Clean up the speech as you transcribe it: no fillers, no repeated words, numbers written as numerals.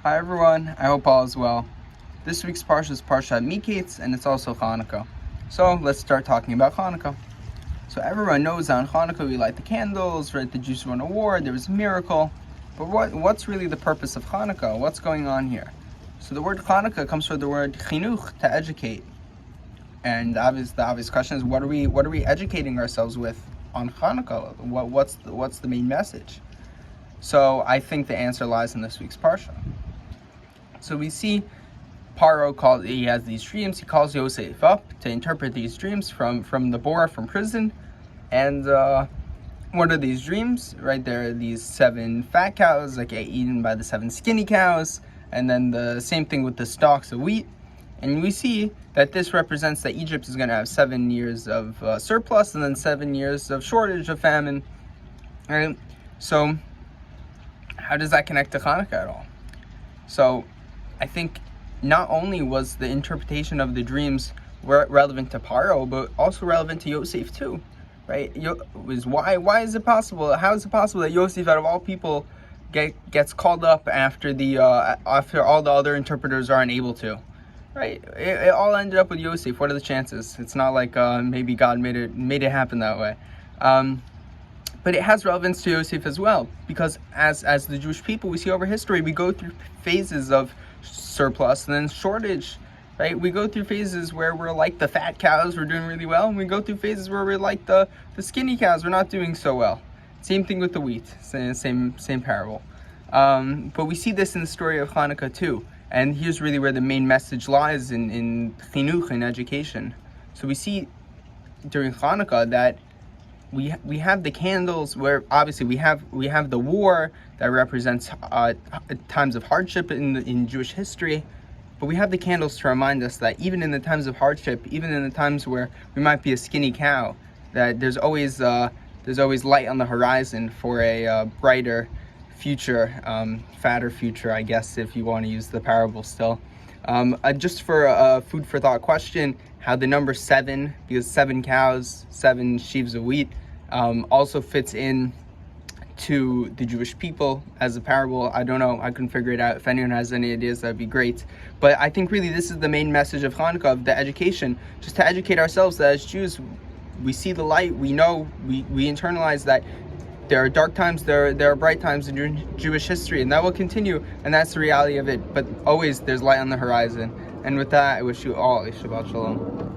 Hi everyone, I hope all is well. This week's Parshat is Parshat Miketz, and it's also Hanukkah. So let's start talking about Hanukkah. So everyone knows on Hanukkah we light the candles, right? The Jews won a war, there was a miracle. But what's really the purpose of Hanukkah? What's going on here? So the word Hanukkah comes from the word chinuch, to educate. And the obvious question is, what are we educating ourselves with on Hanukkah? What's the main message? So I think the answer lies in this week's Parsha. So we see Paro he has these dreams. He calls Yosef up to interpret these dreams from the bora, from prison. And what are these dreams? Right, there are these 7 fat cows that get eaten by the 7 skinny cows, and then the same thing with the stalks of wheat. And we see that this represents that Egypt is going to have 7 years of surplus and then 7 years of shortage, of famine. Right? So how does that connect to Hanukkah at all? So I think not only was the interpretation of the dreams relevant to Paro, but also relevant to Yosef too, right? Why is it possible? How is it possible that Yosef, out of all people, gets called up after after all the other interpreters are unable to, right? It all ended up with Yosef. What are the chances? It's not like maybe God made it happen that way. But it has relevance to Yosef as well, because as the Jewish people, we see over history, we go through phases of surplus and then shortage, right? We go through phases where we're like the fat cows, we're doing really well, and we go through phases where we're like the skinny cows, we're not doing so well. Same thing with the wheat, same parable. But we see this in the story of Hanukkah too, and here's really where the main message lies in chinuch, in education. So we see during Hanukkah that we have the candles, where obviously we have the war that represents times of hardship in Jewish history, but we have the candles to remind us that even in the times of hardship, even in the times where we might be a skinny cow, that there's always light on the horizon for a brighter future, fatter future, I guess, if you want to use the parable still. Just for a food for thought question, how the number 7, because 7 cows, 7 sheaves of wheat, also fits in to the Jewish people as a parable. I don't know, I couldn't figure it out. If anyone has any ideas, that'd be great. But I think really this is the main message of Hanukkah, of the education, just to educate ourselves that as Jews, we see the light, we know, we internalize that there are dark times, there are bright times in Jewish history, and that will continue, and that's the reality of it. But always there's light on the horizon. And with that, I wish you all a Shabbat Shalom.